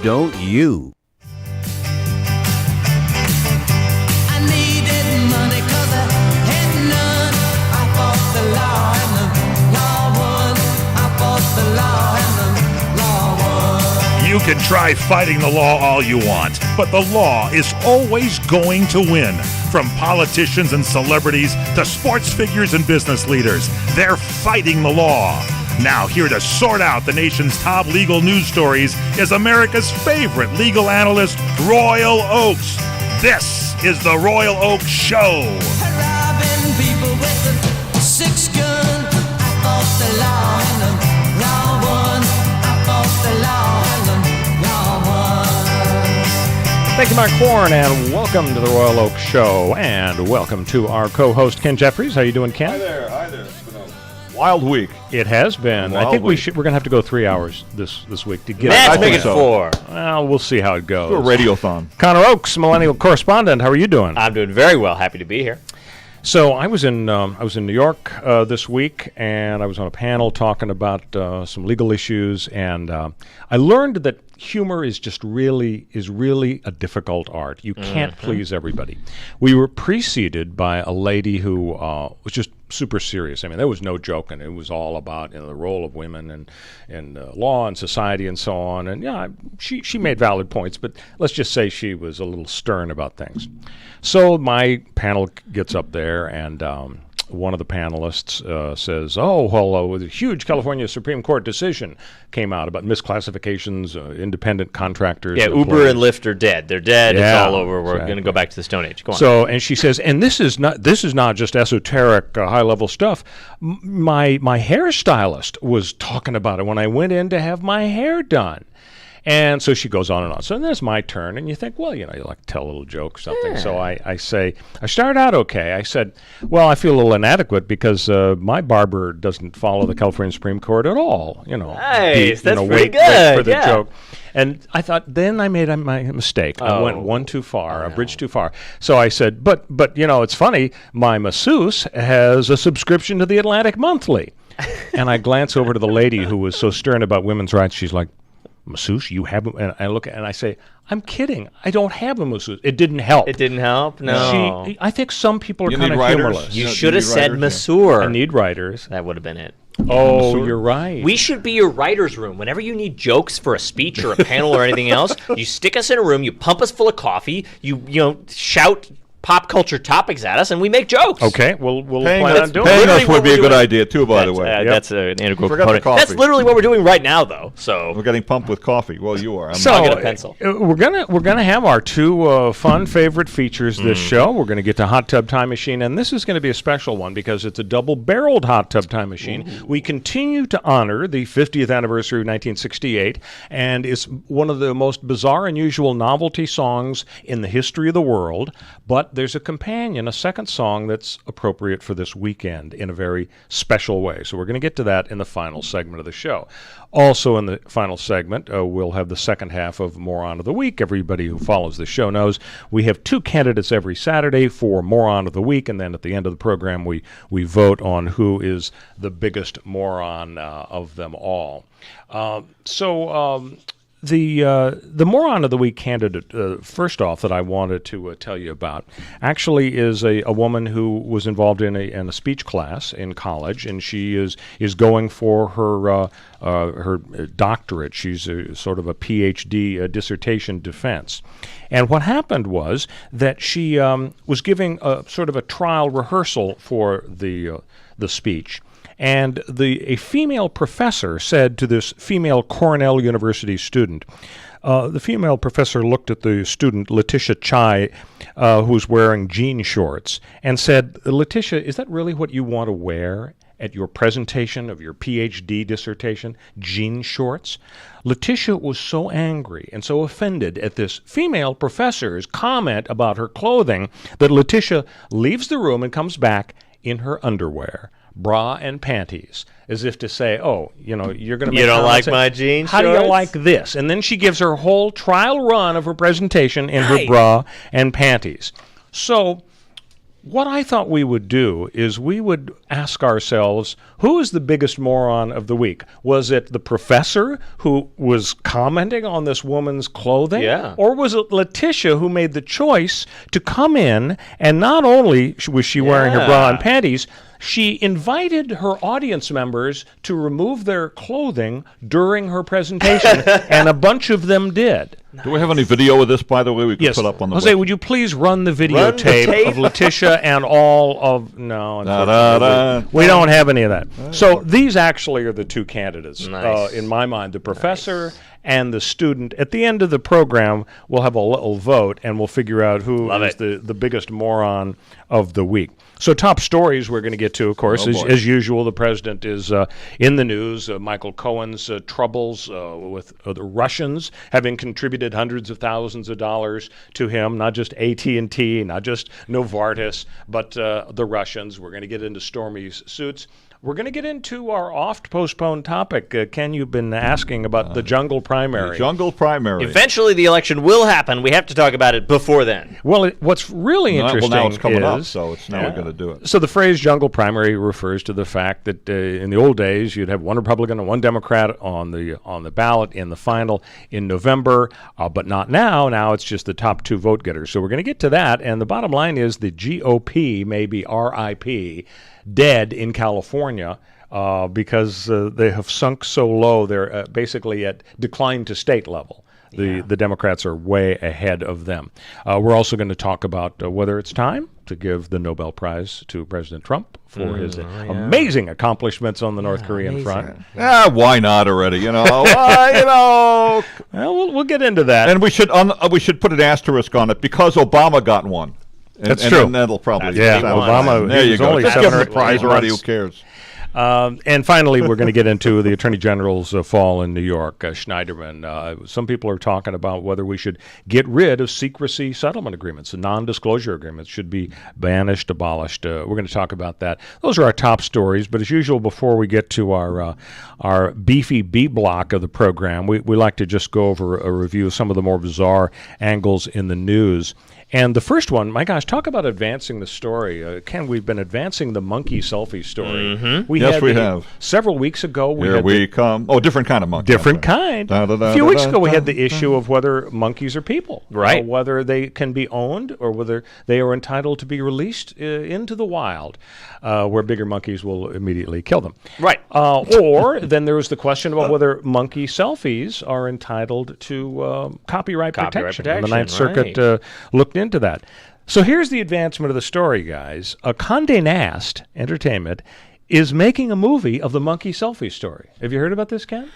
don't you? I needed money 'cause I had none. I fought the law and the law won. I fought the law and the law won. You can try fighting the law all you want, but the law is always going to win. From politicians and celebrities to sports figures and business leaders, they're fighting the law. Now, here to sort out the nation's top legal news stories is America's favorite legal analyst, Royal Oakes. This is the Royal Oakes Show. Robbing people with a 6-gun. I fought the law and the law won. I fought the law and the law won. Thank you, Mark Warren, and welcome to the Royal Oakes Show, and welcome to our co-host, Ken Jeffries. How you doing, Ken? Hi there. It's been a wild week. It has been. I think we're going to have to go 3 hours this week to get Let's it. make it 4. Well, we'll see how it goes. Do a radiothon. Connor Oakes, Millennial Correspondent. How are you doing? I'm doing very well. Happy to be here. So I was in New York this week, and I was on a panel talking about some legal issues, and I learned that humor is really a difficult art. You can't please everybody. We were preceded by a lady who was just super serious. I mean, there was no joking. It was all about the role of women and law and society and so on. And yeah, she made valid points, but let's just say she was a little stern about things. So my panel gets up there, and one of the panelists says, a huge California Supreme Court decision came out about misclassifications, independent contractors. Yeah, Uber and Lyft are dead. They're dead. Yeah, it's all over. We're exactly. going to go back to the Stone Age. Go on. So, and she says, and this is not just esoteric, high-level stuff. My hairstylist was talking about it when I went in to have my hair done. And so she goes on and on. So then there's my turn, and you think, well, you like to tell a little joke or something. Yeah. So I say, I started out okay. I said, well, I feel a little inadequate because my barber doesn't follow the California Supreme Court at all. Nice. That's pretty wait good. for the joke. And I thought, then I made my mistake. I went one too far, a bridge too far. So I said, but it's funny, my masseuse has a subscription to the Atlantic Monthly. And I glance over to the lady who was so stern about women's rights. She's like, masseuse, you have? And I look and I say, I'm kidding. I don't have a masseuse. It didn't help. It didn't help? No. I think some people are kind of humorless. You should have said masseur. I need writers. That would have been it. Oh, you're right. We should be your writer's room. Whenever you need jokes for a speech or a panel or anything else, you stick us in a room, you pump us full of coffee, you shout pop culture topics at us, and we make jokes. Okay, we'll plan on doing it. Paying us would be a good idea, too, by the way. That's an integral Forget the component. coffee. That's literally what we're doing right now, though. So we're getting pumped with coffee. Well, you are. So I'll get a pencil. We're gonna have our two fun favorite features this show. We're gonna get to Hot Tub Time Machine, and this is going to be a special one because it's a double-barreled Hot Tub Time Machine. Ooh. We continue to honor the 50th anniversary of 1968, and it's one of the most bizarre, unusual novelty songs in the history of the world. But there's a companion, a second song that's appropriate for this weekend in a very special way. So we're going to get to that in the final segment of the show. Also in the final segment, we'll have the second half of Moron of the Week. Everybody who follows the show knows we have two candidates every Saturday for Moron of the Week, and then at the end of the program we vote on who is the biggest moron of them all. The Moron of the Week candidate, first off, that I wanted to tell you about, actually is a woman who was involved in a speech class in college, and she is going for her doctorate. She's sort of a PhD dissertation defense. And what happened was that she was giving sort of a trial rehearsal for the speech. And a female professor said to this female Cornell University student, the female professor looked at the student, Letitia Chai, who's wearing jean shorts, and said, Letitia, is that really what you want to wear at your presentation of your PhD dissertation, jean shorts? Letitia was so angry and so offended at this female professor's comment about her clothing that Letitia leaves the room and comes back in her underwear, bra and panties, as if to say, you're going to make You don't like saying, my jeans? How do you like this? And then she gives her whole trial run of her presentation in her bra and panties. So what I thought we would do is we would ask ourselves, who is the biggest moron of the week? Was it the professor who was commenting on this woman's clothing? Yeah. Or was it Letitia who made the choice to come in, and not only was she wearing her bra and panties, she invited her audience members to remove their clothing during her presentation, and a bunch of them did. Do we have any video of this, by the way, we can put up on the Jose, website? would you please run the videotape of Letitia and all of... No, unfortunately, we don't have any of that. So these actually are the two candidates, Nice. in my mind, the professor and the student. At the end of the program, we'll have a little vote, and we'll figure out who is the biggest moron of the week. So top stories we're going to get to, of course. As usual, the president is in the news. Michael Cohen's troubles with the Russians, having contributed hundreds of thousands of dollars to him, not just AT&T, not just Novartis, but the Russians. We're going to get into Stormy's suits. We're going to get into our oft-postponed topic. Ken, you've been asking about the jungle primary. The jungle primary. Eventually, the election will happen. We have to talk about it before then. Well, what's really interesting now it's coming is... up, so it's now we're going to do it. So the phrase jungle primary refers to the fact that in the old days, you'd have one Republican and one Democrat on the ballot in the final in November, but not now. Now it's just the top two vote getters. So we're going to get to that, and the bottom line is the GOP may be RIP, dead in California because they have sunk so low. They're basically at decline to state level. The Democrats are way ahead of them. We're also going to talk about whether it's time to give the Nobel Prize to President Trump for his amazing accomplishments on the North Korean front. Why not already? You know, Well, we'll get into that. And we should put an asterisk on it because Obama got one. That's true. And that'll probably Obama. There you go. Only Just give him 7 the prize or 8 already. Who months. cares? And finally, we're going to get into the Attorney General's fall in New York, Schneiderman. Some people are talking about whether we should get rid of secrecy settlement agreements. The non-disclosure agreements should be banished, abolished. We're going to talk about that. Those are our top stories. But as usual, before we get to our beefy B block of the program, we like to just go over a review of some of the more bizarre angles in the news. And the first one, my gosh, talk about advancing the story. Ken, we've been advancing the monkey selfie story. Mm-hmm. We have. Several weeks ago, Here we come. Oh, different kind of monkey. Different kind. A few weeks ago, we had the issue of whether monkeys are people. Right. Whether they can be owned or whether they are entitled to be released into the wild, where bigger monkeys will immediately kill them. Right. Or then there was the question about whether monkey selfies are entitled to copyright protection. And the Ninth Circuit looked into that. So here's the advancement of the story, guys. Condé Nast Entertainment is making a movie of the monkey selfie story. Have you heard about this, Ken?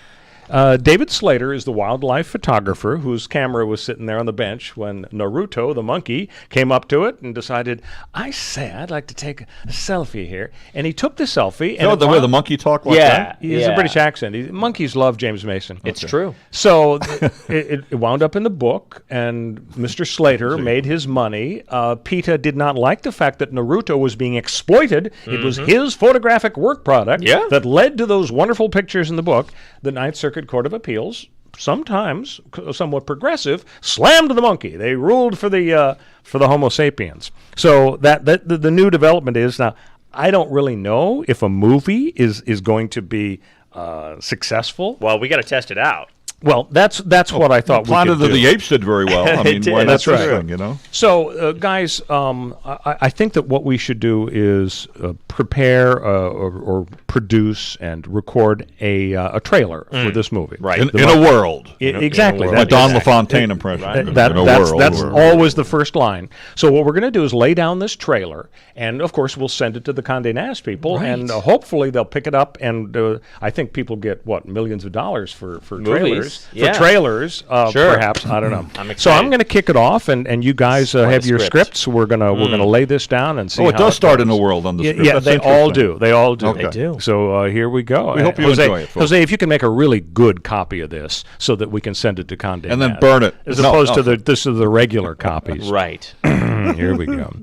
David Slater is the wildlife photographer whose camera was sitting there on the bench when Naruto, the monkey, came up to it and decided, I say, I'd like to take a selfie here. And he took the selfie. And the way the monkey talked like that? He has a British accent. Monkeys love James Mason. It's true. So it wound up in the book, and Mr. Slater made his money. PETA did not like the fact that Naruto was being exploited. It was his photographic work product that led to those wonderful pictures in the book. The Ninth Circuit Court of Appeals, sometimes somewhat progressive, slammed the monkey. They ruled for the Homo sapiens. So that the new development is now. I don't really know if a movie is going to be successful. Well, we got to test it out. Well, that's what I thought we Planet could of do. the Apes did very well. I mean, why not That's this right. thing, you know? So, guys, I think that what we should do is prepare or produce and record a trailer for this movie. Right. In a world. Exactly. My Don LaFontaine impression. That's always the first line. So what we're going to do is lay down this trailer, and of course we'll send it to the Condé Nast people, and hopefully they'll pick it up. And I think people get millions of dollars for trailers. Yeah. For trailers, perhaps, I don't know. So I'm going to kick it off, and you guys have your scripts. We're gonna lay this down and see. It does start in the world on the script. Yeah, That's they all interesting. do. They all do. Okay. They do. So here we go. We hope you Jose, enjoy it, folks. Jose, if you can make a really good copy of this so that we can send it to Condé And then Nast, burn it. as No, opposed no. to the regular copies. Right. Here we go.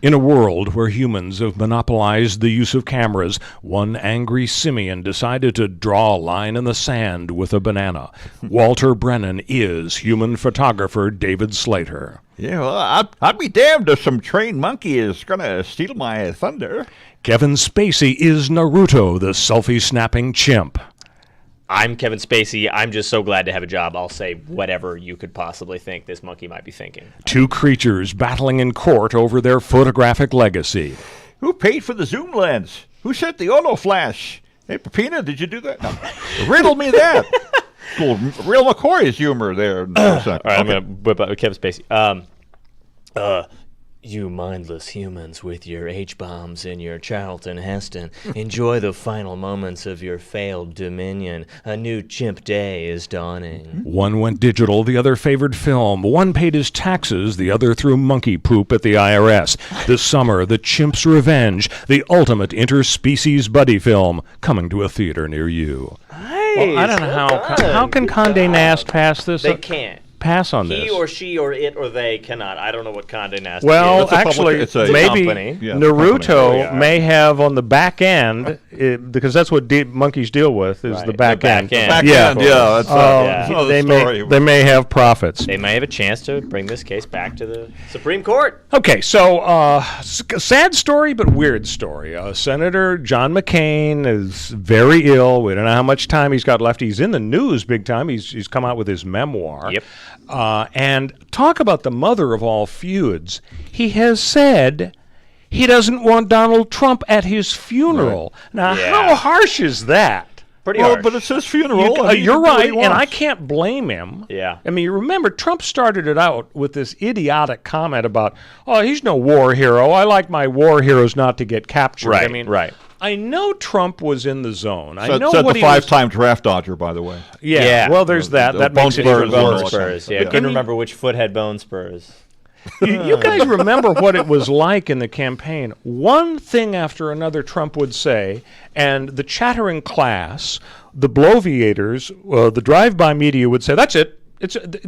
In a world where humans have monopolized the use of cameras, one angry simian decided to draw a line in the sand with a banana. Walter Brennan is human photographer David Slater. Yeah, well, I'd be damned if some trained monkey is going to steal my thunder. Kevin Spacey is Naruto, the selfie-snapping chimp. I'm Kevin Spacey. I'm just so glad to have a job. I'll say whatever you could possibly think this monkey might be thinking. Two creatures battling in court over their photographic legacy. Who paid for the zoom lens? Who set the auto flash? Hey, Pepina, did you do that? No. Riddle me that. Cool. Real McCoy's humor there. All right, I'm going to whip out Kevin Spacey. You mindless humans with your H-bombs and your Charlton Heston, enjoy the final moments of your failed dominion. A new chimp day is dawning. One went digital, the other favored film. One paid his taxes, the other threw monkey poop at the IRS. This summer, The Chimp's Revenge, the ultimate interspecies buddy film, coming to a theater near you. Nice. Well, I don't know how can Condé Nast pass this? They can't. Pass on this. He or she or it or they cannot. I don't know what Condé Nast Well, is. actually, maybe Naruto may have on the back end, because that's what monkeys deal with, is the back end. Back end, yeah. That's they may have profits. They may have a chance to bring this case back to the Supreme Court. Okay, so sad story, but weird story. Senator John McCain is very ill. We don't know how much time he's got left. He's in the news big time. He's come out with his memoir. Yep. And talk about the mother of all feuds. He has said he doesn't want Donald Trump at his funeral. Right. Now, how harsh is that? Pretty harsh. But it's his funeral. You're right, and I can't blame him. Yeah. I mean, you remember, Trump started it out with this idiotic comment about, oh, he's no war hero. I like my war heroes not to get captured. Right, I mean, right. I know Trump was in the zone. So I know said what the he was. 5-time draft dodger, by the way. Yeah. Well, there's that. That makes it even Bone worse. spurs. Yeah, couldn't remember which foot had bone spurs. You guys remember what it was like in the campaign. One thing after another Trump would say, and the chattering class, the bloviators, the drive-by media would say, that's it.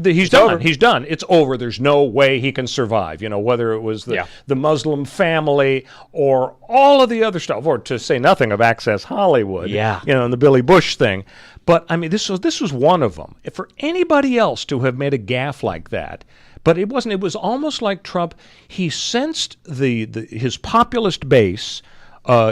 He's done. Over. He's done. It's over. There's no way he can survive. You know, whether it was the Muslim family or all of the other stuff, or to say nothing of Access Hollywood. Yeah. You know, and the Billy Bush thing. But I mean, this was one of them. For anybody else to have made a gaffe like that, but it wasn't. It was almost like Trump. He sensed his populist base.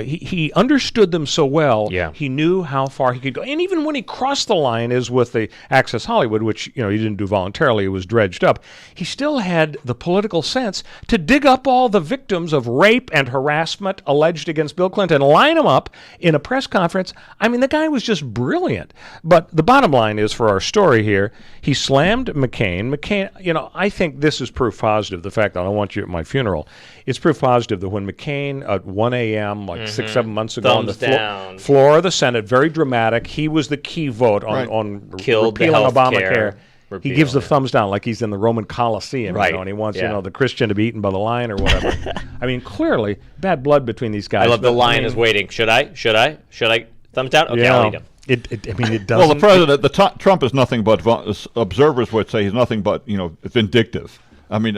He understood them so well. Yeah. He knew how far he could go. And even when he crossed the line, as with the Access Hollywood, which he didn't do voluntarily, it was dredged up, he still had the political sense to dig up all the victims of rape and harassment alleged against Bill Clinton and line them up in a press conference. I mean, the guy was just brilliant. But the bottom line is, for our story here, he slammed McCain. McCain, I think this is proof positive, the fact that I don't want you at my funeral. It's proof positive that when McCain at 1 a.m., 6-7 months ago, on the floor of the Senate, very dramatic, he was the key vote on repealing Obamacare. He gives the thumbs down like he's in the Roman Coliseum, and he wants the Christian to be eaten by the lion or whatever. I mean, clearly, bad blood between these guys. I love the lion is waiting. Should I? Thumbs down? Okay, I'll eat him. It doesn't. Well, the president, Trump is nothing but, observers would say he's nothing but, vindictive. I mean,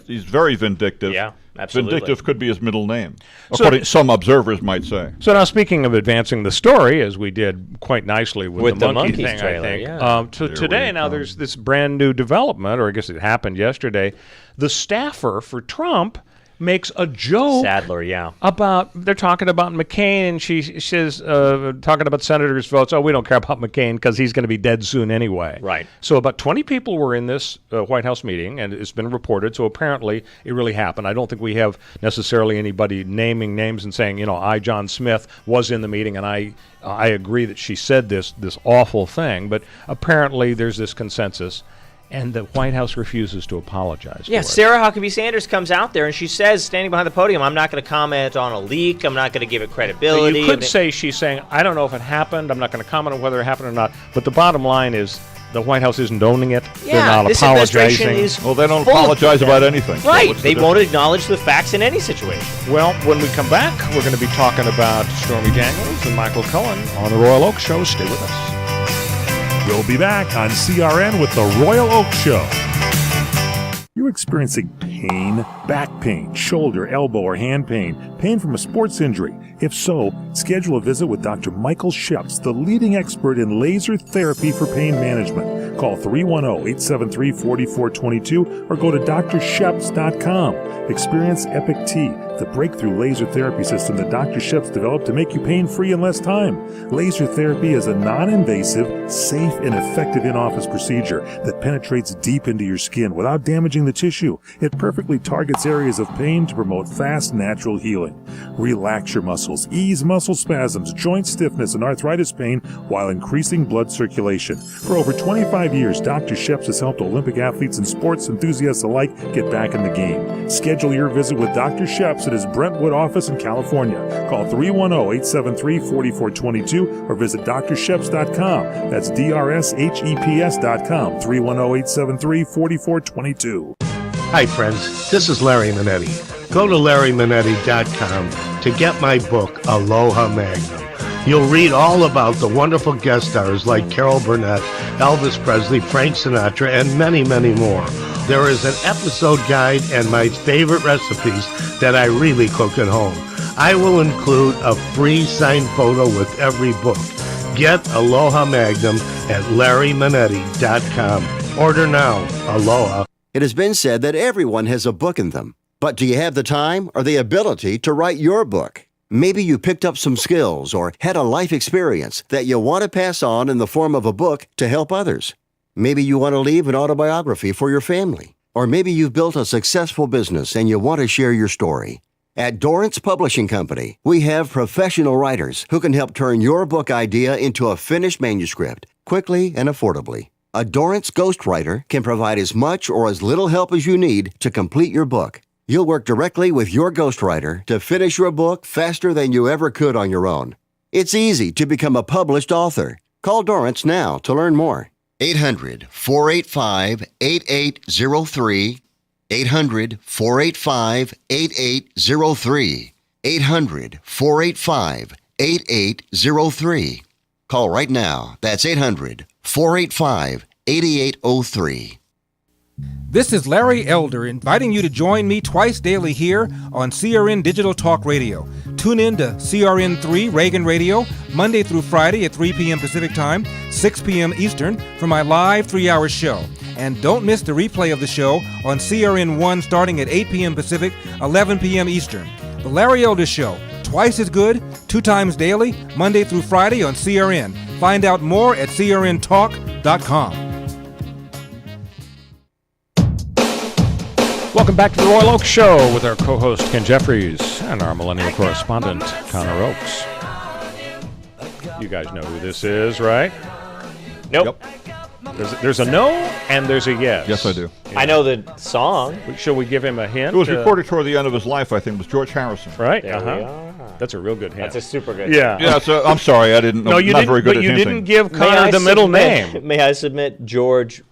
he's very vindictive. Yeah, absolutely. Vindictive could be his middle name, according some observers might say. So now, speaking of advancing the story, as we did quite nicely with the monkey thing, trailer, I think. Today, now there's this brand new development, or I guess it happened yesterday. The staffer for Trump makes a joke about, they're talking about McCain, and she says, talking about senators' votes, we don't care about McCain because he's going to be dead soon anyway. Right. So about 20 people were in this White House meeting, and it's been reported, so apparently it really happened. I don't think we have necessarily anybody naming names and saying, I, John Smith, was in the meeting, and I agree that she said this awful thing, but apparently there's this consensus. And the White House refuses to apologize for it. Sarah Huckabee Sanders comes out there and she says, standing behind the podium, I'm not going to comment on a leak. I'm not going to give it credibility. So you could say she's saying, I don't know if it happened. I'm not going to comment on whether it happened or not. But the bottom line is the White House isn't owning it. Yeah, they're not this apologizing. They don't apologize about anything. Right. They won't acknowledge the facts in any situation. Well, when we come back, we're going to be talking about Stormy Daniels and Michael Cohen on the Royal Oak Show. Stay with us. We'll be back on CRN with the Royal Oak Show. You're experiencing pain, back pain, shoulder, elbow, or hand pain, pain from a sports injury. If so, schedule a visit with Dr. Michael Sheps, the leading expert in laser therapy for pain management. Call 310-873-4422 or go to drsheps.com. Experience Epic T, the breakthrough laser therapy system that Dr. Sheps developed to make you pain-free in less time. Laser therapy is a non-invasive, safe, and effective in-office procedure that penetrates deep into your skin without damaging the tissue. It perfectly targets areas of pain to promote fast, natural healing. Relax your muscles, ease muscle spasms, joint stiffness, and arthritis pain while increasing blood circulation. For over 25 years, Dr. Sheps has helped Olympic athletes and sports enthusiasts alike get back in the game. Schedule your visit with Dr. Sheps at his Brentwood office in California. Call 310-873-4422 or visit drsheps.com. That's DRSHEPS.com, 310-873-4422. Hi, friends. This is Larry Manetti. Go to LarryManetti.com to get my book, Aloha Magnum. You'll read all about the wonderful guest stars like Carol Burnett, Elvis Presley, Frank Sinatra, and many, many more. There is an episode guide and my favorite recipes that I really cook at home. I will include a free signed photo with every book. Get Aloha Magnum at LarryManetti.com. Order now. Aloha. It has been said that everyone has a book in them. But do you have the time or the ability to write your book? Maybe you picked up some skills or had a life experience that you want to pass on in the form of a book to help others. Maybe you want to leave an autobiography for your family. Or maybe you've built a successful business and you want to share your story. At Dorrance Publishing Company, we have professional writers who can help turn your book idea into a finished manuscript quickly and affordably. A Dorrance ghostwriter can provide as much or as little help as you need to complete your book. You'll work directly with your ghostwriter to finish your book faster than you ever could on your own. It's easy to become a published author. Call Dorrance now to learn more. 800-485-8803. 800-485-8803. 800-485-8803. Call right now. That's 800-485-8803. This is Larry Elder inviting you to join me twice daily here on CRN Digital Talk Radio. Tune in to CRN3 Reagan Radio Monday through Friday at 3 p.m. Pacific Time, 6 p.m. Eastern for my live 3-hour show. And don't miss the replay of the show on CRN1 starting at 8 p.m. Pacific, 11 p.m. Eastern. The Larry Elder Show, twice as good, 2 times daily, Monday through Friday on CRN. Find out more at crntalk.com. Welcome back to the Royal Oak Show with our co-host Ken Jeffries and our millennial correspondent Connor Oakes. You guys know who this is, right? Nope. There's a no and there's a yes. Yes, I do. I know the song. Shall we give him a hint? It was recorded toward the end of his life, I think. It was George Harrison. Right. There we are. That's a real good hint. That's a super good. Yeah. Yeah, so I'm sorry, I didn't know. No, you not didn't. very good But at you hinting. didn't give Connor the middle name. May I submit George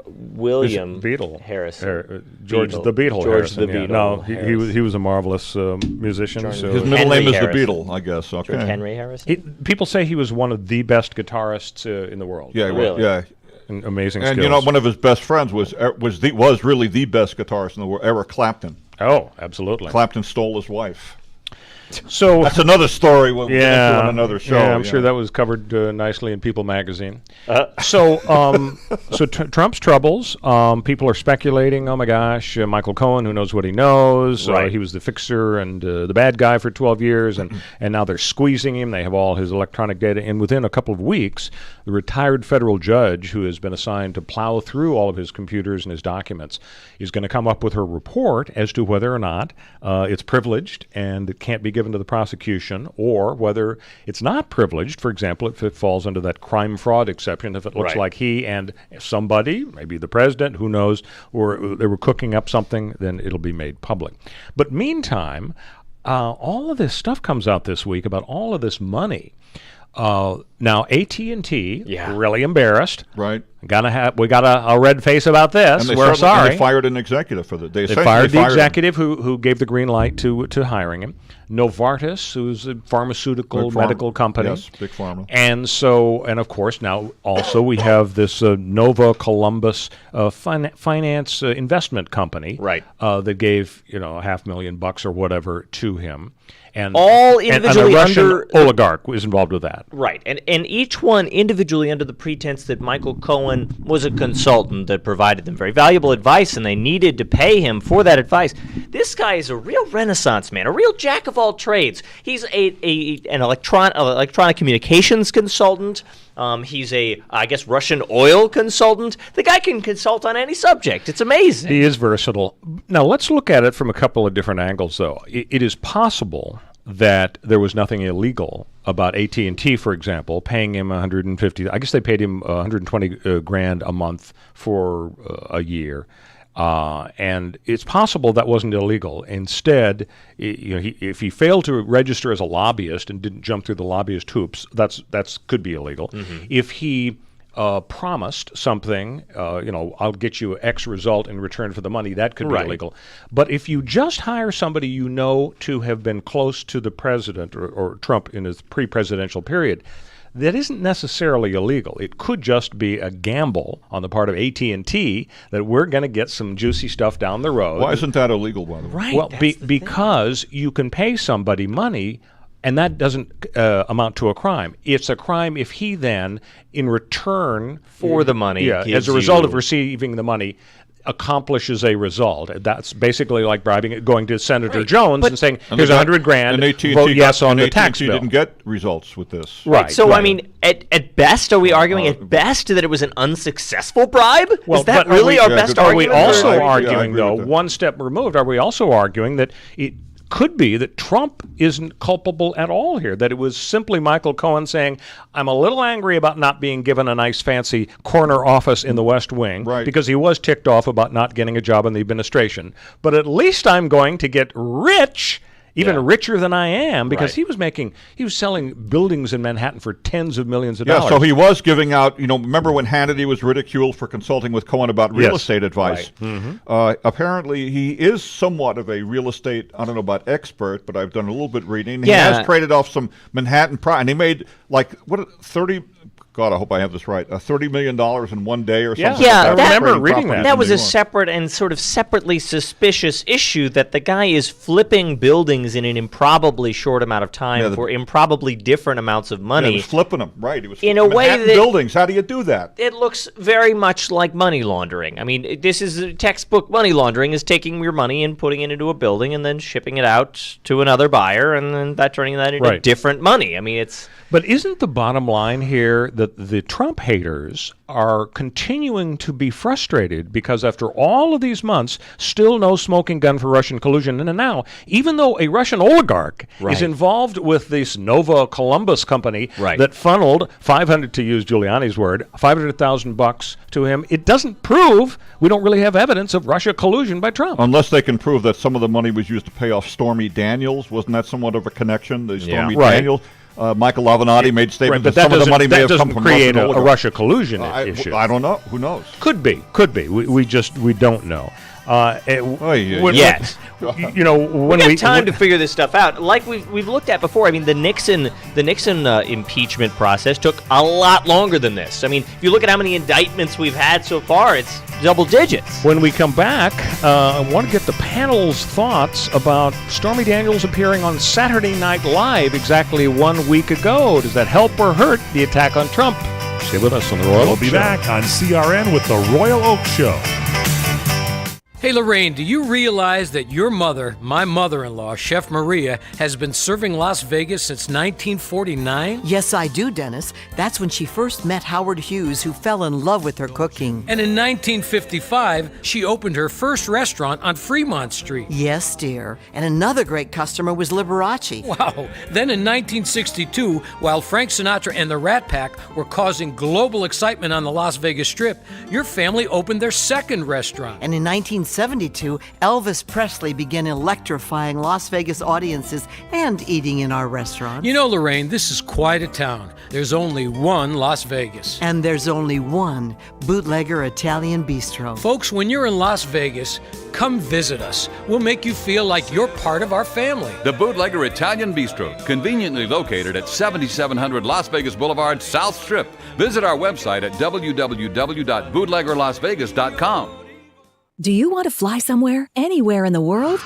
William Beatle Harrison? George the Beatle. George Harrison, the yeah. Beatle. No, Harrison. he was a marvelous musician. So His middle Henry name is Harrison. the Beatle, I guess. Okay. George Henry Harrison. people say he was one of the best guitarists in the world. Yeah, Really? yeah. And amazing And skills. you know, one of his best friends was really the best guitarist in the world, Eric Clapton. Oh, absolutely. Clapton stole his wife. So That's another story we'll get into on another show. Yeah, I'm sure that was covered nicely in People magazine. So Trump's troubles. People are speculating. Oh my gosh, Michael Cohen, who knows what he knows? Right. He was the fixer and the bad guy for 12 years, and now they're squeezing him. They have all his electronic data, and within a couple of weeks, the retired federal judge who has been assigned to plow through all of his computers and his documents is going to come up with her report as to whether or not it's privileged and it can't be given to the prosecution, or whether it's not privileged. For example, if it falls under that crime fraud exception, if it looks Right. like he and somebody, maybe the president, who knows, or they were cooking up something, then it'll be made public. But meantime, all of this stuff comes out this week about all of this money. Now, AT&T, Yeah. really embarrassed, Right. We got a red face about this. And We're sorry. And they fired an executive for that. They fired the executive who gave the green light to hiring him. Novartis, who's a pharmaceutical medical company. Yes, big pharma. And of course, now also we have this Nova Columbus finance investment company, right? That gave $500,000 or whatever to him. And all individually and a Russian under oligarch was involved with that. Right, and each one individually under the pretense that Michael Cohen was a consultant that provided them very valuable advice, and they needed to pay him for that advice. This guy is a real Renaissance man, a real jack of all trades. He's an electronic communications consultant. He's I guess, Russian oil consultant. The guy can consult on any subject. It's amazing. He is versatile. Now, let's look at it from a couple of different angles, though. It is possible that there was nothing illegal about AT&T, for example, paying him $150. I guess they paid him $120,000 a month for a year. And it's possible that wasn't illegal. Instead, if he failed to register as a lobbyist and didn't jump through the lobbyist hoops, that's could be illegal. Mm-hmm. If he promised something, I'll get you X result in return for the money, that could be illegal. But if you just hire somebody you know to have been close to the president or Trump in his pre-presidential period, that isn't necessarily illegal. It could just be a gamble on the part of AT&T that we're going to get some juicy stuff down the road. Why isn't that illegal, by the way? Right. Well, because you can pay somebody money, and that doesn't amount to a crime. It's a crime if he then, in return for the money, as a result of receiving the money, accomplishes a result. That's basically like going to Senator Jones and saying, "Here's $100,000. And AT&T vote yes on the tax bill." didn't get results with this. Right. So I mean, at best, are we arguing at best that it was an unsuccessful bribe? Well, is that but really our best argument? Are we also I arguing, agree though, with that. one step removed? Are we also arguing that it could be that Trump isn't culpable at all here, that it was simply Michael Cohen saying, I'm a little angry about not being given a nice fancy corner office in the West Wing, because he was ticked off about not getting a job in the administration, but at least I'm going to get rich, even richer than I am, because he was selling buildings in Manhattan for tens of millions of dollars. Yeah, so he was giving out, remember when Hannity was ridiculed for consulting with Cohen about real estate advice? Right. Mm-hmm. Apparently, he is somewhat of a real estate, I don't know about expert, but I've done a little bit reading. He has traded off some Manhattan and he made God, I hope I have this right. $30 million in one day or something. Yeah, like that. I remember reading that. That was a separate and sort of separately suspicious issue that the guy is flipping buildings in an improbably short amount of time for improbably different amounts of money. He was flipping them, right. He was in a way Manhattan that buildings. How do you do that? It looks very much like money laundering. I mean, this is textbook money laundering, is taking your money and putting it into a building and then shipping it out to another buyer and then turning that into different money. I mean, it's... But isn't the bottom line here that the Trump haters are continuing to be frustrated because after all of these months, still no smoking gun for Russian collusion? And now, even though a Russian oligarch is involved with this Nova Columbus company that funneled to use Giuliani's word, $500,000 to him, it doesn't prove, we don't really have evidence of Russia collusion by Trump. Unless they can prove that some of the money was used to pay off Stormy Daniels. Wasn't that somewhat of a connection? The Stormy Daniels. Michael Avenatti made statements that some of the money may have come from create a Russia collusion issue. I don't know. Who knows? Could be. We don't know. Yes. When we have time to figure this stuff out. Like we've looked at before. I mean, the Nixon impeachment process took a lot longer than this. I mean, if you look at how many indictments we've had so far, it's double digits. When we come back, I want to get the panel's thoughts about Stormy Daniels appearing on Saturday Night Live exactly 1 week ago. Does that help or hurt the attack on Trump? Stay with us on the Royal Oak Show. We'll be back on CRN with the Royal Oak Show. Hey, Lorraine, do you realize that your mother, my mother-in-law, Chef Maria, has been serving Las Vegas since 1949? Yes, I do, Dennis. That's when she first met Howard Hughes, who fell in love with her cooking. And in 1955, she opened her first restaurant on Fremont Street. Yes, dear. And another great customer was Liberace. Wow. Then in 1962, while Frank Sinatra and the Rat Pack were causing global excitement on the Las Vegas Strip, your family opened their second restaurant. And in 1970, 1972, Elvis Presley began electrifying Las Vegas audiences and eating in our restaurants. You know, Lorraine, this is quite a town. There's only one Las Vegas. And there's only one Bootlegger Italian Bistro. Folks, when you're in Las Vegas, come visit us. We'll make you feel like you're part of our family. The Bootlegger Italian Bistro, conveniently located at 7700 Las Vegas Boulevard, South Strip. Visit our website at www.bootleggerlasvegas.com. Do you want to fly somewhere, anywhere in the world?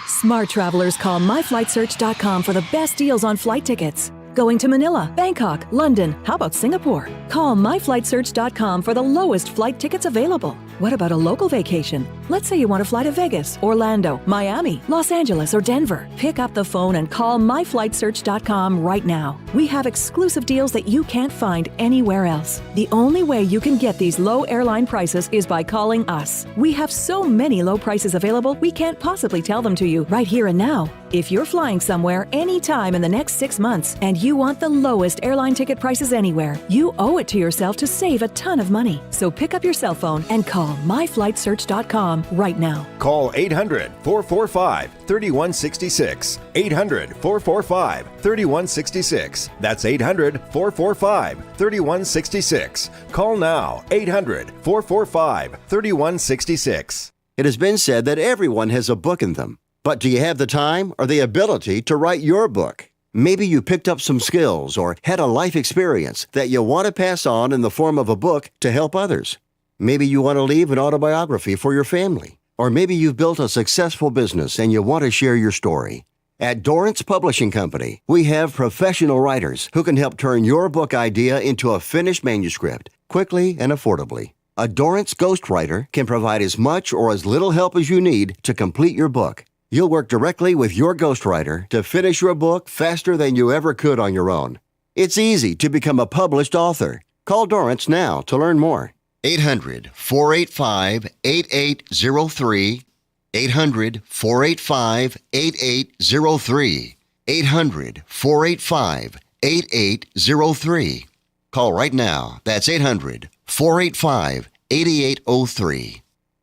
Smart travelers call myflightsearch.com for the best deals on flight tickets. Going to Manila, Bangkok, London, how about Singapore? Call myflightsearch.com for the lowest flight tickets available. What about a local vacation? Let's say you want to fly to Vegas, Orlando, Miami, Los Angeles, or Denver. Pick up the phone and call myflightsearch.com right now. We have exclusive deals that you can't find anywhere else. The only way you can get these low airline prices is by calling us. We have so many low prices available, we can't possibly tell them to you right here and now. If you're flying somewhere anytime in the next 6 months and you want the lowest airline ticket prices anywhere, you owe it to yourself to save a ton of money. So pick up your cell phone and call myflightsearch.com right now. Call 800-445-3166. 800-445-3166. That's 800-445-3166. Call now. 800-445-3166. It has been said that everyone has a book in them. But do you have the time or the ability to write your book? Maybe you picked up some skills or had a life experience that you want to pass on in the form of a book to help others. Maybe you want to leave an autobiography for your family. Or maybe you've built a successful business and you want to share your story. At Dorrance Publishing Company, we have professional writers who can help turn your book idea into a finished manuscript quickly and affordably. A Dorrance ghostwriter can provide as much or as little help as you need to complete your book. You'll work directly with your ghostwriter to finish your book faster than you ever could on your own. It's easy to become a published author. Call Dorrance now to learn more. 800-485-8803. 800-485-8803. 800-485-8803. Call right now. That's 800-485-8803.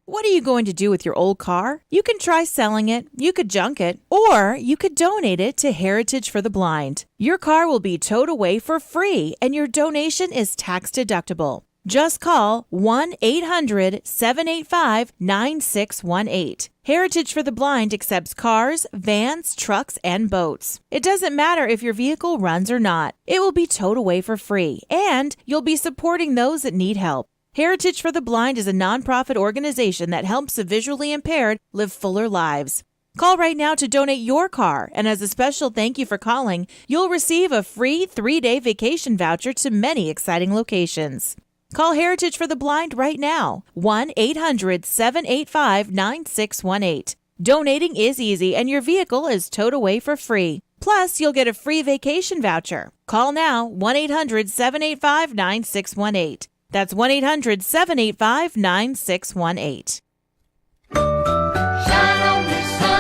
What are you going to do with your old car? You can try selling it, you could junk it, or you could donate it to Heritage for the Blind. Your car will be towed away for free, and your donation is tax deductible. Just call 1-800-785-9618. Heritage for the Blind accepts cars, vans, trucks, and boats. It doesn't matter if your vehicle runs or not. It will be towed away for free, and you'll be supporting those that need help. Heritage for the Blind is a nonprofit organization that helps the visually impaired live fuller lives. Call right now to donate your car, and as a special thank you for calling, you'll receive a free 3-day vacation voucher to many exciting locations. Call Heritage for the Blind right now, 1-800-785-9618. Donating is easy, and your vehicle is towed away for free. Plus, you'll get a free vacation voucher. Call now, 1-800-785-9618. That's 1-800-785-9618.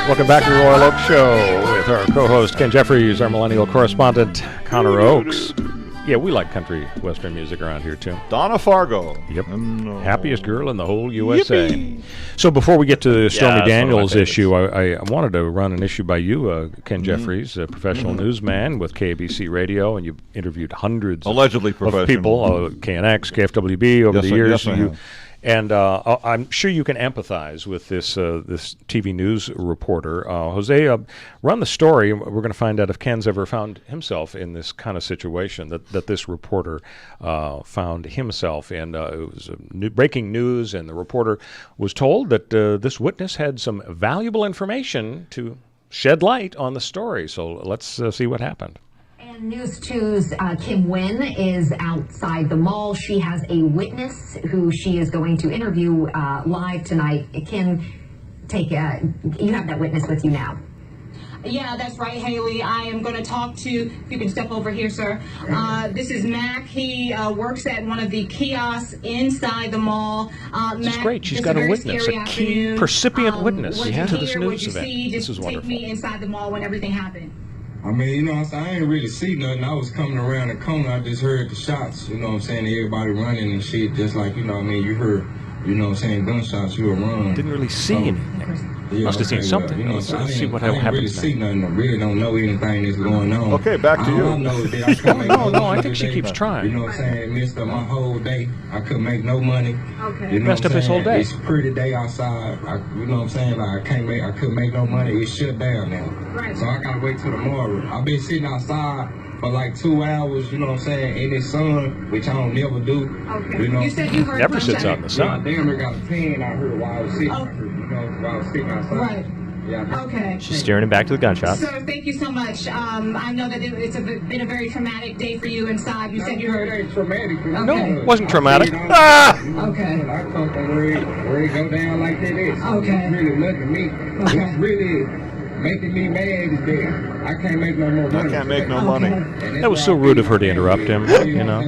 Welcome back to the Royal Oak Show with our co-host Ken Jeffries, our millennial correspondent Connor Oakes. Yeah, we like country western music around here too. Donna Fargo. Yep. Happiest girl in the whole USA. Yippee. So before we get to the Stormy Daniels issue, I wanted to run an issue by you, Ken Jeffries, a professional newsman with KABC Radio, and you've interviewed hundreds allegedly of people, KNX, KFWB over the years. And I'm sure you can empathize with this TV news reporter. Jose, run the story. We're going to find out if Ken's ever found himself in this kind of situation that this reporter found himself in. It was breaking news, and the reporter was told that this witness had some valuable information to shed light on the story. So let's see what happened. News 2's Kim Nguyen is outside the mall. She has a witness who she is going to interview live tonight. Kim, you have that witness with you now. Yeah, that's right, Haley. I am going to talk to, if you can step over here, sir. This is Mac. He works at one of the kiosks inside the mall. This is great. She's got a witness, a key percipient witness to this news event. This is wonderful. Take me inside the mall when everything happened. I mean, you know what I'm saying? I ain't really see nothing. I was coming around the corner. I just heard the shots, you know what I'm saying? Everybody running and shit, just like, you know what I mean? You heard you know what I'm saying, gunshots, you'll run. Didn't really see anything. Yeah, Must have seen something. You know, Let's so I see didn't- what I didn't happened. really see nothing. I really don't know anything that's going on. Okay, back to you. All I know is that I couldn't make No, money I think she today. keeps trying. You know what I'm saying? Missed up my whole day. I couldn't make no money. Okay. You know Messed what up I'm his whole saying? day. It's a pretty day outside. You know what I'm saying? Like I couldn't make no money. It's shut down now. Right. So I gotta wait till tomorrow. I've been sitting outside for like 2 hours, you know what I'm saying, in the sun, which I don't never do. Okay. You know, You said you heard Never sits out in the sun. Yeah, damn near got a tan out here while I was sitting. Oh. You know, while I was sitting outside. Right. Yeah. Okay. She's steering him back to the gunshots. Sir, thank you so much. I know that it's been a very traumatic day for you inside. You said you heard. It ain't traumatic. No, Okay. it wasn't traumatic. Okay. Okay. I come from where it go down like that is. Okay. It's really nothing to me. It's really making me mad is that I can't make no more money. I can't make no money. That was so rude of her to interrupt him, you know.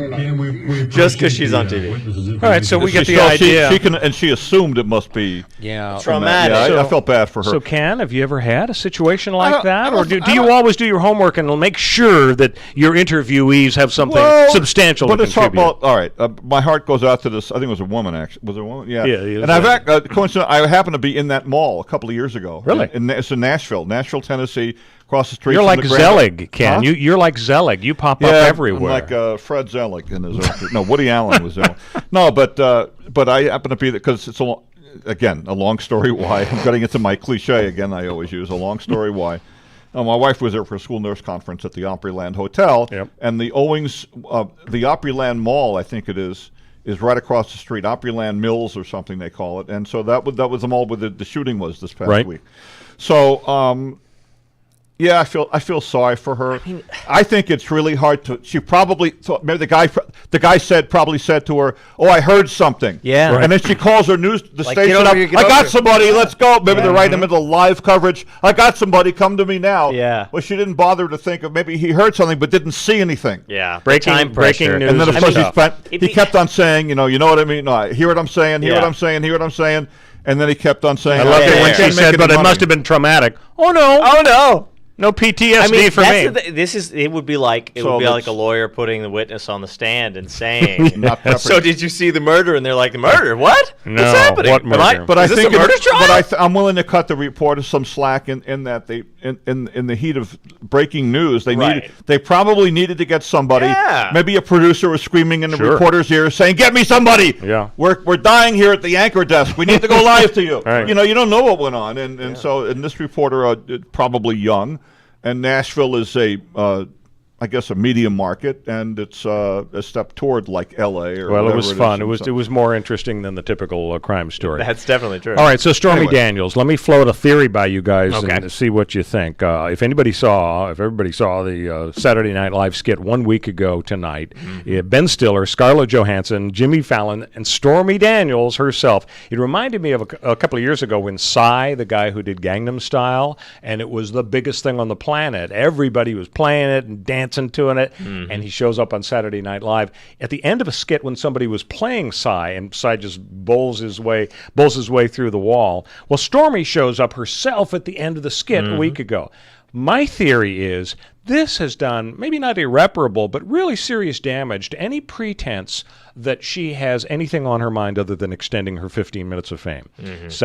Just because she's on TV. All right, so we get the So idea. She can, and she assumed it must be Yeah, Traumatic. Yeah, I felt bad for her. So, Ken, have you ever had a situation I like don't- that, I or don't- do you always do your homework and make sure that your interviewees have something substantial but to it's hard. contribute? Well, all right. My heart goes out to this. I think it was a woman. Actually, was it a woman? Yeah. Yeah, it was and I've coincidentally, I happened to be in that mall a couple of years ago. Really? It's in Nashville, Tennessee, across the street. You're from like the Grand- Zelig, Ken. Huh? You're like Zelig. You pop up Yeah, everywhere. I'm like Fred Zelig in his own. No, Woody Allen was Zelig. No, but I happen to be there because it's a long story why. I'm getting into my cliche again. I always use a long story why. My wife was there for a school nurse conference at the Opryland Hotel, and the Owings, the Opryland Mall, I think it is right across the street. Opryland Mills or something they call it, and so that was the mall where the shooting was this past week. So. Yeah, I feel sorry for her. I think it's really hard to. She probably thought maybe the guy probably said to her, "Oh, I heard something." Yeah, and then she calls her the Like, station get over up. here, get I over got here." somebody. Let's go. Maybe they're right in the middle of live coverage. I got somebody. Come to me now. Yeah. Well, she didn't bother to think of maybe he heard something but didn't see anything. Yeah. Breaking pressure. news. And then of I course mean, he kept on saying, you know what I mean? No, I hear what I'm saying. Hear what I'm saying. Hear what I'm saying. And then he kept on saying, I love it when she can't make said, any "But it money." must have been traumatic." Oh no! Oh no! No PTSD I mean, for me. It would be like So like a lawyer putting the witness on the stand and saying, Not peppered. "So did you see the murder?" And they're like, "The murder? What? No, What's happening?" what murder? But I Is this think a murder trial? I'm willing to cut the reporters some slack in that they in the heat of breaking news they probably needed to get somebody. Yeah. Maybe a producer was screaming in the Sure. reporter's ear saying, "Get me somebody! Yeah. We're dying here at the anchor desk. We need to go live to you." Right. You know, you don't know what went on, and so this reporter probably young, and Nashville is I guess a medium market, and it's a step toward like L.A. or Well, it whatever was is. fun. And It was more interesting than the typical crime story. That's definitely true. All right, so Stormy Anyway. Daniels, let me float a theory by you guys Okay. and see what you think. If everybody saw the Saturday Night Live skit 1 week ago tonight, Ben Stiller, Scarlett Johansson, Jimmy Fallon, and Stormy Daniels herself, it reminded me of a couple of years ago when Psy, the guy who did Gangnam Style, and it was the biggest thing on the planet. Everybody was playing it and dancing to it, and he shows up on Saturday Night Live at the end of a skit when somebody was playing Psy, and Psy just bowls his way through the wall. Well, Stormy shows up herself at the end of the skit a week ago. My theory is this has done maybe not irreparable, but really serious damage to any pretense that she has anything on her mind other than extending her 15 minutes of fame.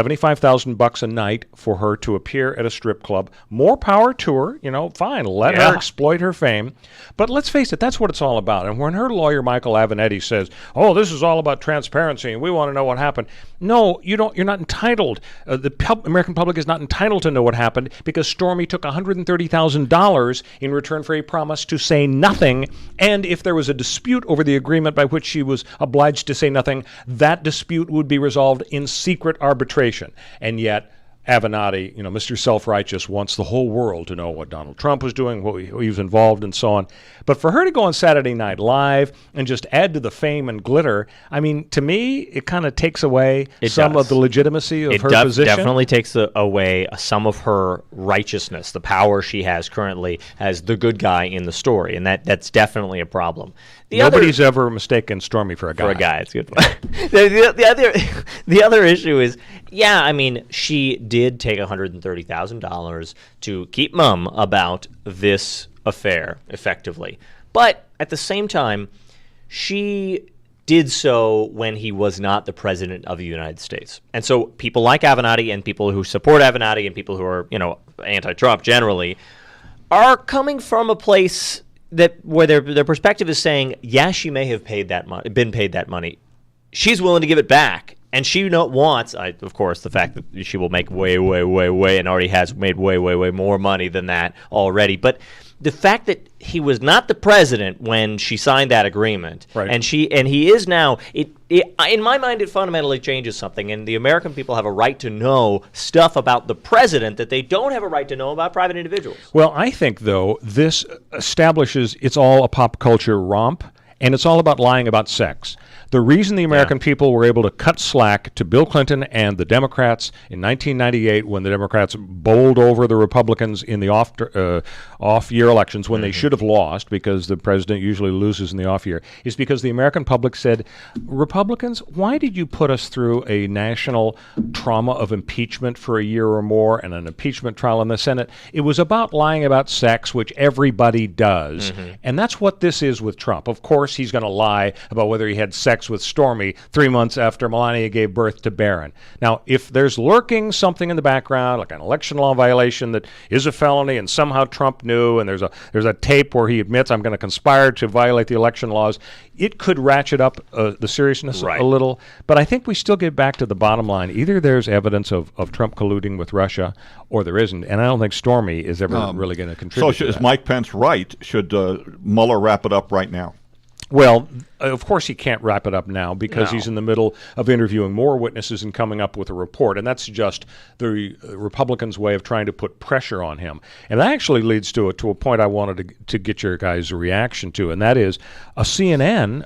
$75,000 a night for her to appear at a strip club. More power to her, fine. Let her exploit her fame. But let's face it, that's what it's all about. And when her lawyer, Michael Avenatti, says, "Oh, this is all about transparency and we want to know what happened." No, you don't. You're not entitled. The American public is not entitled to know what happened because Stormy took $130,000 in return for a promise to say nothing. And if there was a dispute over the agreement by which she was obliged to say nothing, that dispute would be resolved in secret arbitration. And yet, Avenatti, Mr. Self-Righteous, wants the whole world to know what Donald Trump was doing, what he was involved, and so on. But for her to go on Saturday Night Live and just add to the fame and glitter, I mean, to me, it kind of takes away some of the legitimacy of her position. It definitely takes away some of her righteousness, the power she has currently as the good guy in the story, and that's definitely a problem. Nobody's ever mistaken Stormy for a guy. For a guy, it's a good point. the other issue is, I mean, she did take $130,000 to keep mum about this affair, effectively. But at the same time, she did so when he was not the president of the United States. And so people like Avenatti and people who support Avenatti and people who are, anti-Trump generally are coming from a place where their perspective is saying, yeah, she may have been paid that money. She's willing to give it back. And she wants, of course, the fact that she will make way, way, way, way, and already has made way, way, way more money than that already. But the fact that he was not the president when she signed that agreement, right. and he is now, in my mind, it fundamentally changes something. And the American people have a right to know stuff about the president that they don't have a right to know about private individuals. Well, I think, though, this establishes it's all a pop culture romp, and it's all about lying about sex. The reason the American people were able to cut slack to Bill Clinton and the Democrats in 1998 when the Democrats bowled over the Republicans in the off-year elections when they should have lost, because the president usually loses in the off-year, is because the American public said, Republicans, why did you put us through a national trauma of impeachment for a year or more and an impeachment trial in the Senate? It was about lying about sex, which everybody does. And that's what this is with Trump. Of course, he's going to lie about whether he had sex with Stormy 3 months after Melania gave birth to Barron. Now, if there's lurking something in the background, like an election law violation that is a felony and somehow Trump knew, and there's a tape where he admits I'm going to conspire to violate the election laws, it could ratchet up the seriousness a little. But I think we still get back to the bottom line. Either there's evidence of Trump colluding with Russia, or there isn't. And I don't think Stormy is ever really going to contribute to that. Is Mike Pence right? Should Mueller wrap it up right now? Well, of course he can't wrap it up now because he's in the middle of interviewing more witnesses and coming up with a report, and that's just the Republicans' way of trying to put pressure on him. And that actually leads to a point I wanted to get your guys' reaction to, and that is a CNN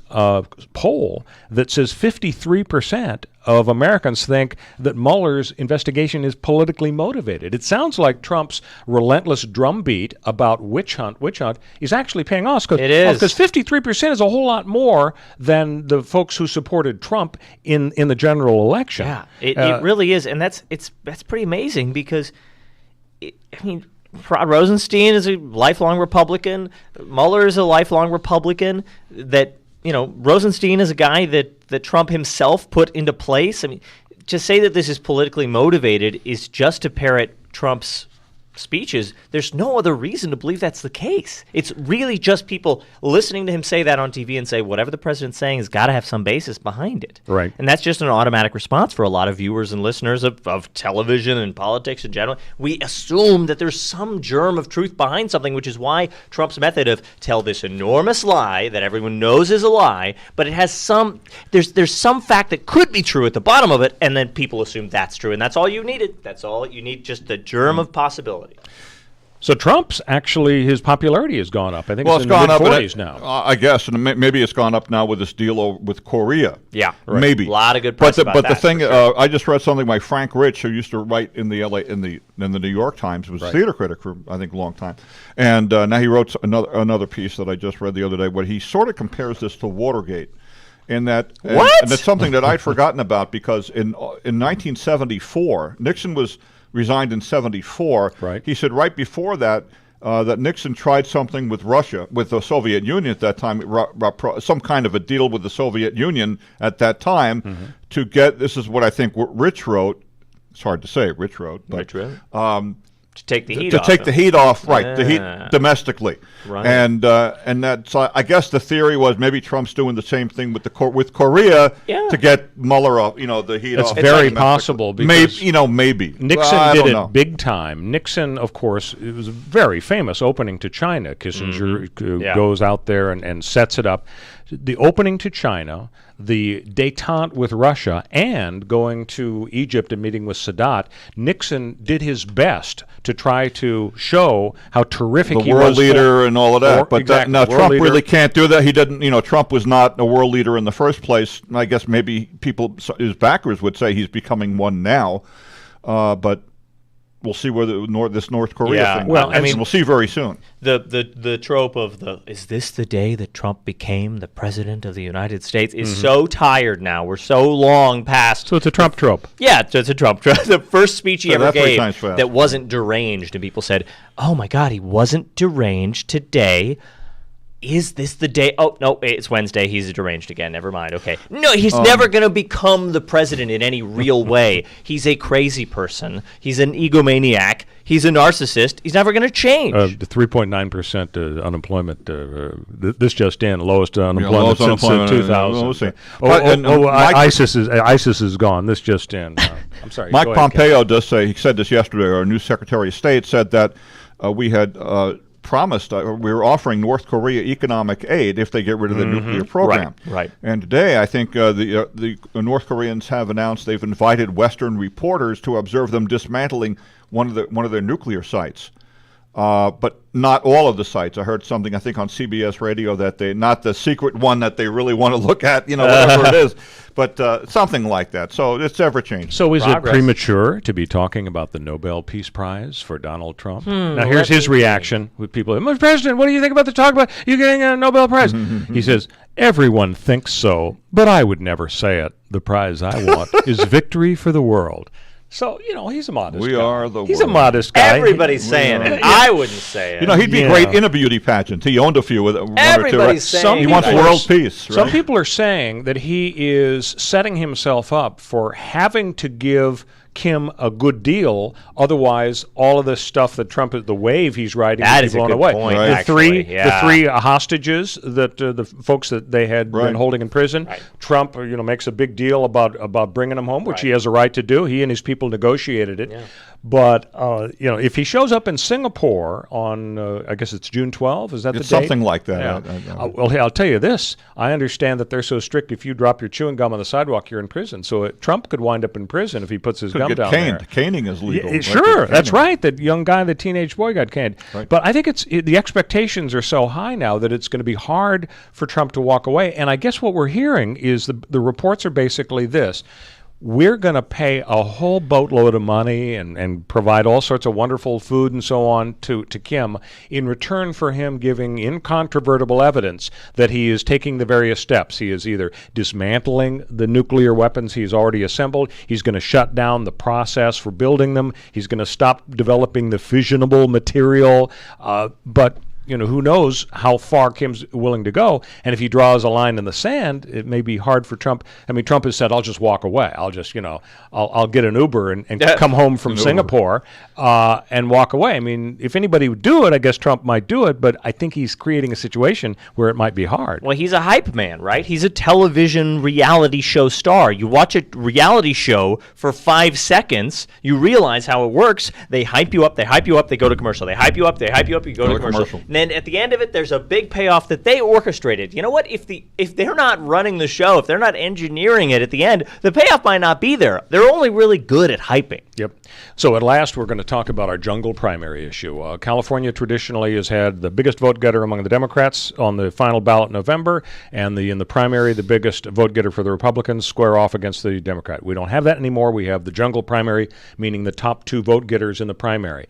poll that says 53% of Americans think that Mueller's investigation is politically motivated. It sounds like Trump's relentless drumbeat about witch hunt is actually paying off. It is. Because 53% is a whole lot more than the folks who supported Trump in the general election. Yeah, it really is. And that's pretty amazing because, Rod Rosenstein is a lifelong Republican. Mueller is a lifelong Republican. That, Rosenstein is a guy that Trump himself put into place. I mean, to say that this is politically motivated is just to parrot Trump's speeches. There's no other reason to believe that's the case. It's really just people listening to him say that on TV and say whatever the president's saying has got to have some basis behind it. Right. And that's just an automatic response for a lot of viewers and listeners of television and politics in general. We assume that there's some germ of truth behind something, which is why Trump's method of tell this enormous lie that everyone knows is a lie, but it has there's some fact that could be true at the bottom of it, and then people assume that's true, and that's all you needed. That's all you need, just the germ of possibility. So Trump's actually, his popularity has gone up. I think it's in the mid-40s now. I guess, and maybe it's gone up now with this deal with Korea. Yeah, right. Maybe a lot of good press about but that. The thing, I just read something by Frank Rich, who used to write in the New York Times, was a theater critic for I think a long time, and now he wrote another piece that I just read the other day, where he sort of compares this to Watergate. And that's something that I'd forgotten about, because in 1974, Nixon was resigned in 74. Right. He said right before that that Nixon tried something with Russia, with the Soviet Union at that time, some kind of a deal with the Soviet Union at that time to get, this is what I think Rich wrote, it's hard to say, Rich wrote, but to take the heat off. To take the heat off, right, Yeah. the heat domestically. Right. And that's, I guess the theory was maybe Trump's doing the same thing with with Korea to get Mueller off, the heat off. It's very possible because maybe. Nixon did it big time. Nixon, of course, it was a very famous opening to China. Kissinger goes out there and sets it up. The opening to China, the détente with Russia, and going to Egypt and meeting with Sadat, Nixon did his best to try to show how terrific he was. The world leader and all of that. But exactly, Trump really can't do that. He didn't, Trump was not a world leader in the first place. I guess maybe his backers would say he's becoming one now. But we'll see where this North Korea thing. Well, I mean, we'll see very soon. The trope of is this the day that Trump became the president of the United States is so tired now. We're so long past. So it's a Trump trope. Yeah, it's a Trump trope. The first speech he ever gave nice fast. that wasn't deranged, and people said, "Oh my God, he wasn't deranged today." is this the day? Oh, no, it's Wednesday. He's deranged again. Never mind. Okay. No, he's never going to become the president in any real way. He's a crazy person. He's an egomaniac. He's a narcissist. He's never going to change. The 3.9% unemployment, this just in, lowest unemployment since 2000. ISIS is gone. This just in. I'm sorry. Mike Pompeo does say, he said this yesterday, our new Secretary of State said that we had promised, we were offering North Korea economic aid if they get rid of the nuclear program. Right. And today, I think the North Koreans have announced they've invited Western reporters to observe them dismantling one of their nuclear sites. But not all of the sites. I heard something, I think, on CBS radio that not the secret one that they really want to look at, whatever it is, but something like that. So it's ever changing. So is it premature to be talking about the Nobel Peace Prize for Donald Trump? Now here's his reaction with people. Mr. President, what do you think about the talk about you getting a Nobel Prize? He says, everyone thinks so, but I would never say it. The prize I want is victory for the world. So, he's a modest guy. He's a modest guy. Everybody's saying it. I wouldn't say it. He'd be great in a beauty pageant. He owned a few with Everybody's saying he wants world peace. Right? Some people are saying that he is setting himself up for having to give Kim a good deal, otherwise all of this stuff that Trump is the wave he's riding that is is blown a good away. Point, the three hostages that the folks that they had been holding in prison. Trump, makes a big deal about bringing them home, which he has a right to do. He and his people negotiated it. Yeah. But if he shows up in Singapore on, I guess it's June 12, is that the date? Something like that. Yeah. Well, I'll tell you this. I understand that they're so strict. If you drop your chewing gum on the sidewalk, you're in prison. So Trump could wind up in prison if he puts his gum down there. Caning is legal. Yeah, sure, that's right. That young guy, the teenage boy, got caned. Right. But I think the expectations are so high now that it's going to be hard for Trump to walk away. And I guess what we're hearing is the reports are basically this. We're going to pay a whole boatload of money and provide all sorts of wonderful food and so on to Kim in return for him giving incontrovertible evidence that he is taking the various steps. He is either dismantling the nuclear weapons he's already assembled, he's going to shut down the process for building them, he's going to stop developing the fissionable material, but who knows how far Kim's willing to go. And if he draws a line in the sand, it may be hard for Trump. I mean, Trump has said, I'll just walk away. I'll just, I'll get an Uber and come home from Singapore and walk away. I mean, if anybody would do it, I guess Trump might do it. But I think he's creating a situation where it might be hard. Well, he's a hype man, right? He's a television reality show star. You watch a reality show for 5 seconds, you realize how it works. They hype you up, they go to commercial. They hype you up, you go to commercial. And then at the end of it, there's a big payoff that they orchestrated. You know what? If they're not running the show, if they're not engineering it at the end, the payoff might not be there. They're only really good at hyping. Yep. So at last, we're going to talk about our jungle primary issue. California traditionally has had the biggest vote getter among the Democrats on the final ballot in November, and in the primary, the biggest vote getter for the Republicans square off against the Democrat. We don't have that anymore. We have the jungle primary, meaning the top two vote getters in the primary.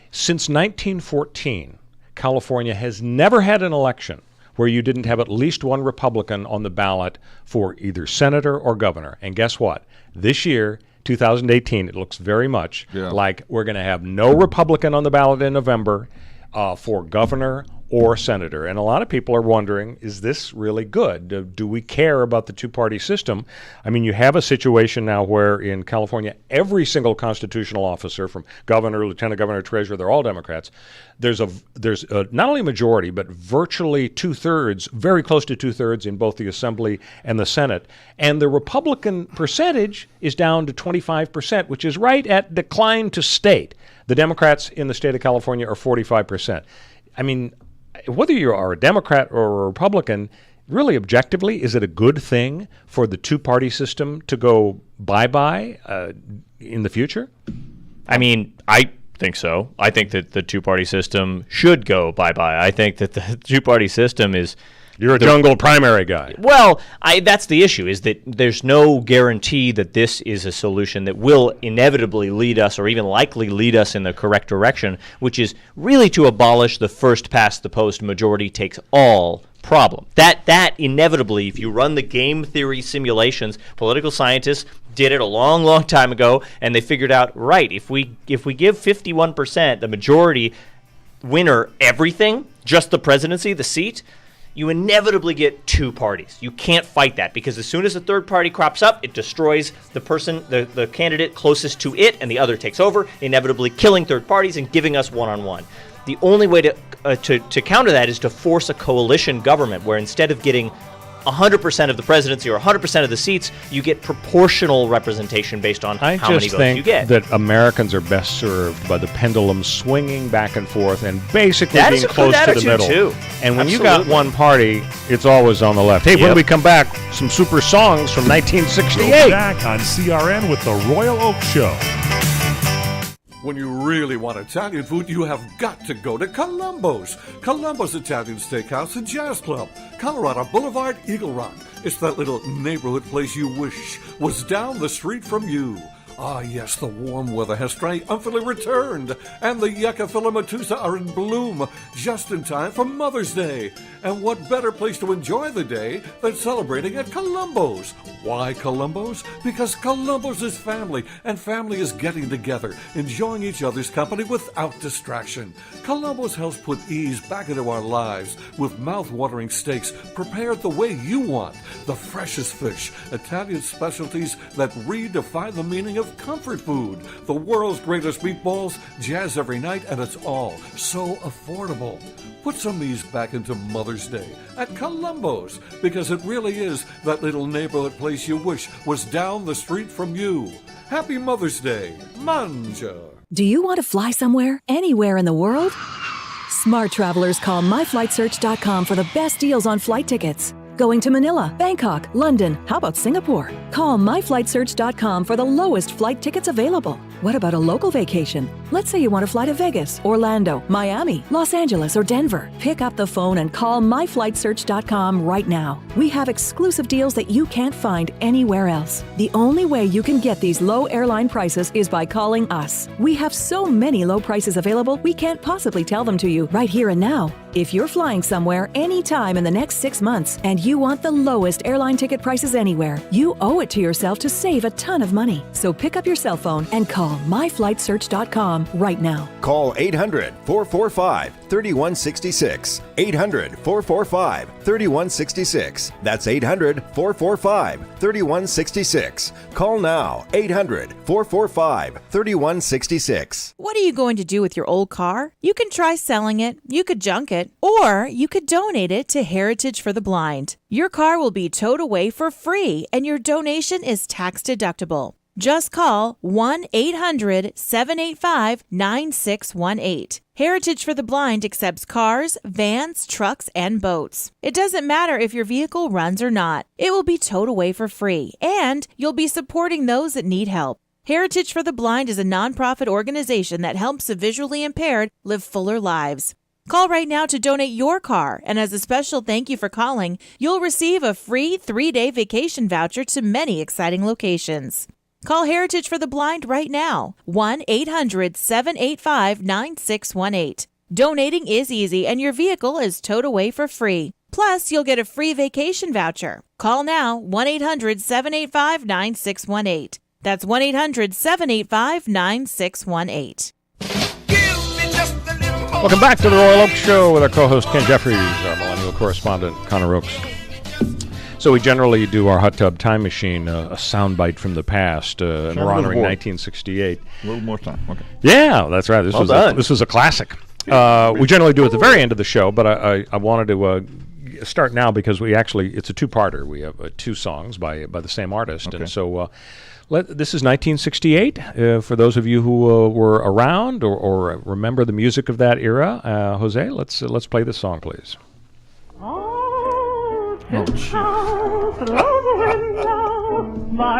Since 1914, California has never had an election where you didn't have at least one Republican on the ballot for either senator or governor. And guess what? This year, 2018, it looks very much like we're going to have no Republican on the ballot in November for governor or senator. And a lot of people are wondering, is this really good? Do we care about the two-party system? I mean, you have a situation now where in California, every single constitutional officer, from governor, lieutenant governor, treasurer, they're all Democrats. There's not only a majority, but virtually two-thirds, very close to two-thirds in both the Assembly and the Senate. And the Republican percentage is down to 25%, which is right at decline to state. The Democrats in the state of California are 45%. I mean, whether you are a Democrat or a Republican, really objectively, is it a good thing for the two-party system to go bye-bye in the future? I mean, I think so. I think that the two-party system should go bye-bye. I think that the two-party system is... You're a jungle primary guy. Well, that's the issue, is that there's no guarantee that this is a solution that will inevitably lead us, or even likely lead us in the correct direction, which is really to abolish the first-past-the-post majority-takes-all problem. That inevitably, if you run the game theory simulations, political scientists did it a long, long time ago, and they figured out, right, if we give 51%, the majority winner, everything, just the presidency, the seat, you inevitably get two parties. You can't fight that because as soon as a third party crops up, it destroys the person, the candidate closest to it, and the other takes over, inevitably killing third parties and giving us one-on-one. The only way to counter that is to force a coalition government where instead of getting 100% of the presidency or 100% of the seats, you get proportional representation based on how many votes you get. I just think that Americans are best served by the pendulum swinging back and forth and basically That being is a close good to the attitude, middle. too. And when Absolutely. you got one party, it's always on the left. Hey, when we come back, some super songs from 1968. We're back on CRN with the Royal Oak Show. When you really want Italian food, you have got to go to Columbo's. Columbo's Italian Steakhouse and Jazz Club, Colorado Boulevard, Eagle Rock. It's that little neighborhood place you wish was down the street from you. Ah, yes, the warm weather has triumphantly returned, and the yucca filamatusa are in bloom just in time for Mother's Day. And what better place to enjoy the day than celebrating at Columbo's? Why Columbo's? Because Columbo's is family, and family is getting together, enjoying each other's company without distraction. Columbo's helps put ease back into our lives with mouth-watering steaks prepared the way you want, the freshest fish, Italian specialties that redefine the meaning of comfort food, the world's greatest meatballs, jazz every night, and it's all so affordable. Put some ease back into Mother's Day at Columbo's, because it really is that little neighborhood place you wish was down the street from you. Happy Mother's Day. Mangia. Do you want to fly somewhere, anywhere in the world? Smart travelers call myflightsearch.com for the best deals on flight tickets. Going to Manila, Bangkok, London, how about Singapore? Call myflightsearch.com for the lowest flight tickets available. What about a local vacation? Let's say you want to fly to Vegas, Orlando, Miami, Los Angeles, or Denver. Pick up the phone and call myflightsearch.com right now. We have exclusive deals that you can't find anywhere else. The only way you can get these low airline prices is by calling us. We have so many low prices available, we can't possibly tell them to you right here and now. If you're flying somewhere anytime in the next 6 months and you want the lowest airline ticket prices anywhere, you owe it to yourself to save a ton of money. So pick up your cell phone and call myflightsearch.com right now. Call 800-445-3166. 800-445-3166. That's 800-445-3166. Call now. 800-445-3166. What are you going to do with your old car? You can try selling it, you could junk it, or you could donate it to Heritage for the Blind. Your car will be towed away for free, and your donation is tax deductible. Just call 1-800-785-9618. Heritage for the Blind accepts cars, vans, trucks, and boats. It doesn't matter if your vehicle runs or not. It will be towed away for free, and you'll be supporting those that need help. Heritage for the Blind is a nonprofit organization that helps the visually impaired live fuller lives. Call right now to donate your car, and as a special thank you for calling, you'll receive a free 3-day vacation voucher to many exciting locations. Call Heritage for the Blind right now, 1-800-785-9618. Donating is easy, and your vehicle is towed away for free. Plus, you'll get a free vacation voucher. Call now, 1-800-785-9618. That's 1-800-785-9618. Welcome back to the Royal Oak Show with our co-host Ken Jeffries, our millennial correspondent Connor Oakes. So we generally do our hot tub time machine, a soundbite from the past, and we're honoring 1968. A little more time. Okay. Yeah, that's right. This was a classic. We generally do it at the very end of the show, but I wanted to start now because it's a two-parter. We have 2 songs by the same artist, and so. This is 1968. For those of you who were around or remember the music of that era, Jose, let's play this song, please. By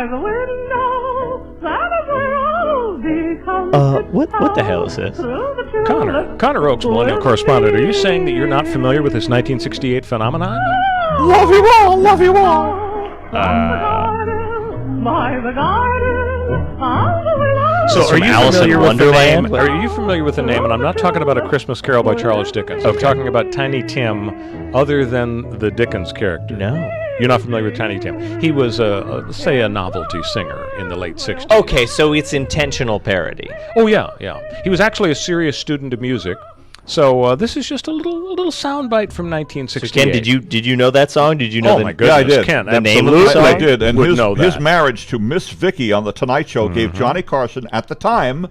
the window, that is where I'll become. What the hell is this? Connor Oakes, millennial correspondent. Are you saying that you're not familiar with this 1968 phenomenon? Love you all, love you all. By the garden, so are you Alice in familiar with the Wonderland? name? Are you familiar with the name? And I'm not talking about A Christmas Carol by Charles Dickens. I'm talking about Tiny Tim, other than the Dickens character. No. You're not familiar with Tiny Tim. He was, say, a novelty singer in the late 60s. Okay, so it's intentional parody. Oh, yeah. He was actually a serious student of music. So this is just a little soundbite from 1968. So Ken, did you know that song? Did you know? My goodness, I did. Ken, the name of the song? I did. And his that. marriage to Miss Vicky on the Tonight Show gave Johnny Carson at the time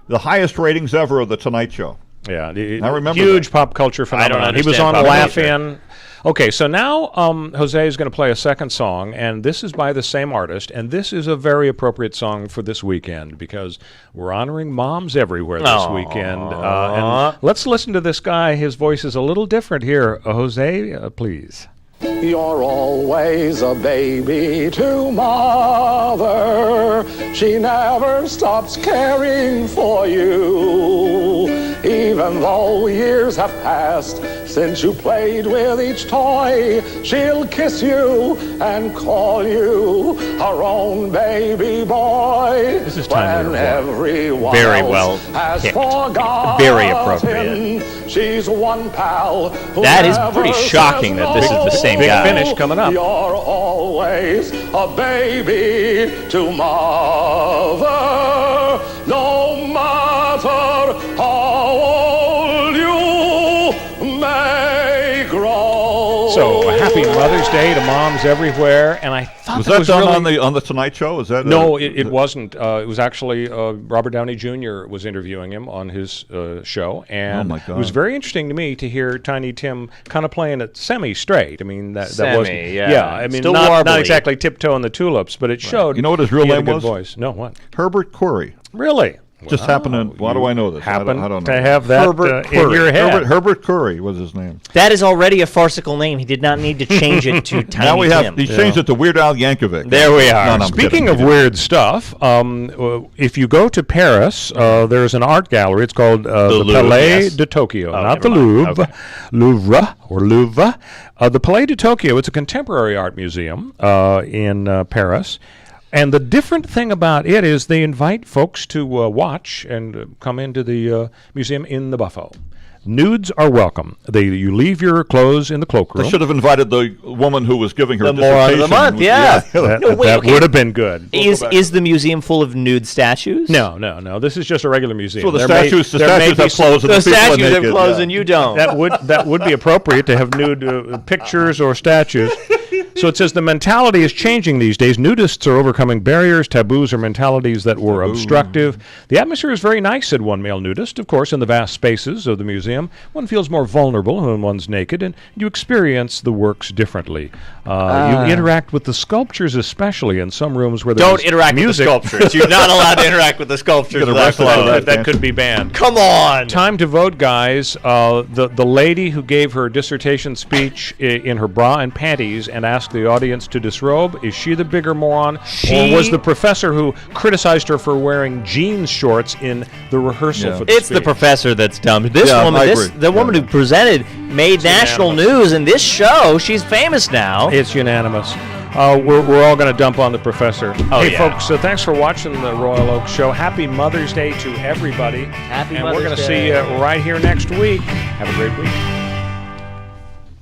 the highest ratings ever of the Tonight Show. Yeah, I remember huge that. pop culture phenomenon. He was on Laugh-In. Okay, so now Jose is going to play a second song, and this is by the same artist, and this is a very appropriate song for this weekend because we're honoring moms everywhere this weekend. And let's listen to this guy. His voice is a little different here. Jose, please. You're always a baby to mother. She never stops caring for you. Even though years have passed since you played with each toy, she'll kiss you and call you her own baby boy. This is time when everyone very else well has picked. forgotten. Very appropriate. She's one pal who that is never pretty shocking that this is the same Big guy. finish coming up. You're always a baby to mother, no matter how old you may grow. So happy Mother's Day to moms everywhere, and I thought Was that was done really... on the Tonight Show? Is that No, it wasn't. It was actually Robert Downey Jr. was interviewing him on his show, and my it was God. very interesting to me to hear Tiny Tim kind of playing it semi-straight. I mean, that Semi, wasn't... yeah. I mean, Still not warbly. exactly tiptoeing the tulips, but it showed... You know what his real he had name a good was? voice. No, what? Herbert Curry. Really? Just happened to... Why do I know this? I don't know. to have that Herbert in Curry. your head. Herbert Curry was his name. That is already a farcical name. He did not need to change it to Tiny Now we have... Tim. He changed it to Weird Al Yankovic. There we are. No, I'm Speaking kidding. of weird stuff, if you go to Paris, there's an art gallery. It's called the Louvre, Palais yes. de Tokyo, Oh, not the never mind. Louvre. Okay. Louvre. The Palais de Tokyo, it's a contemporary art museum in Paris. And the different thing about it is they invite folks to watch and come into the museum in the buffet. Nudes are welcome. You leave your clothes in the cloakroom. They should have invited the woman who was giving her The moron of the dissertation. month, yeah. That would have been good. Is the museum full of nude statues? No. This is just a regular museum. So the There may- statues there may have be clothes and The the people are statues have naked. clothes Yeah. and you don't. That would be appropriate to have nude pictures or statues. So it says the mentality is changing these days. Nudists are overcoming barriers, taboos, or mentalities that were obstructive. The atmosphere is very nice, said one male nudist. Of course, in the vast spaces of the museum, one feels more vulnerable when one's naked, and you experience the works differently. You interact with the sculptures, especially in some rooms where there's Don't interact music. with the sculptures. You're not allowed to interact with the sculptures. Get without arrested for clothes. that. That could be banned. Come on. Time to vote, guys. The lady who gave her dissertation speech in her bra and panties and asked the audience to disrobe, is she the bigger moron? Or was the professor who criticized her for wearing jeans shorts in the rehearsal for the It's speech? the professor that's dumb. This Yeah, woman, I agree. the woman who presented made national news in this show. She's famous now. It's unanimous. We're all going to dump on the professor. Oh, hey, yeah. folks, thanks for watching the Royal Oak Show. Happy Mother's Day to everybody. Happy and Mother's we're going to Day. see you right here next week. Have a great week.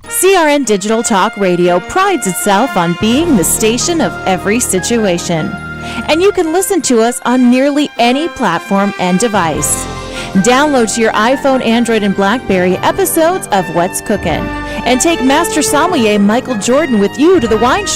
CRN Digital Talk Radio prides itself on being the station of every situation. And you can listen to us on nearly any platform and device. Download to your iPhone, Android, and BlackBerry episodes of What's Cookin'. And take Master Sommelier Michael Jordan with you to the wine shop.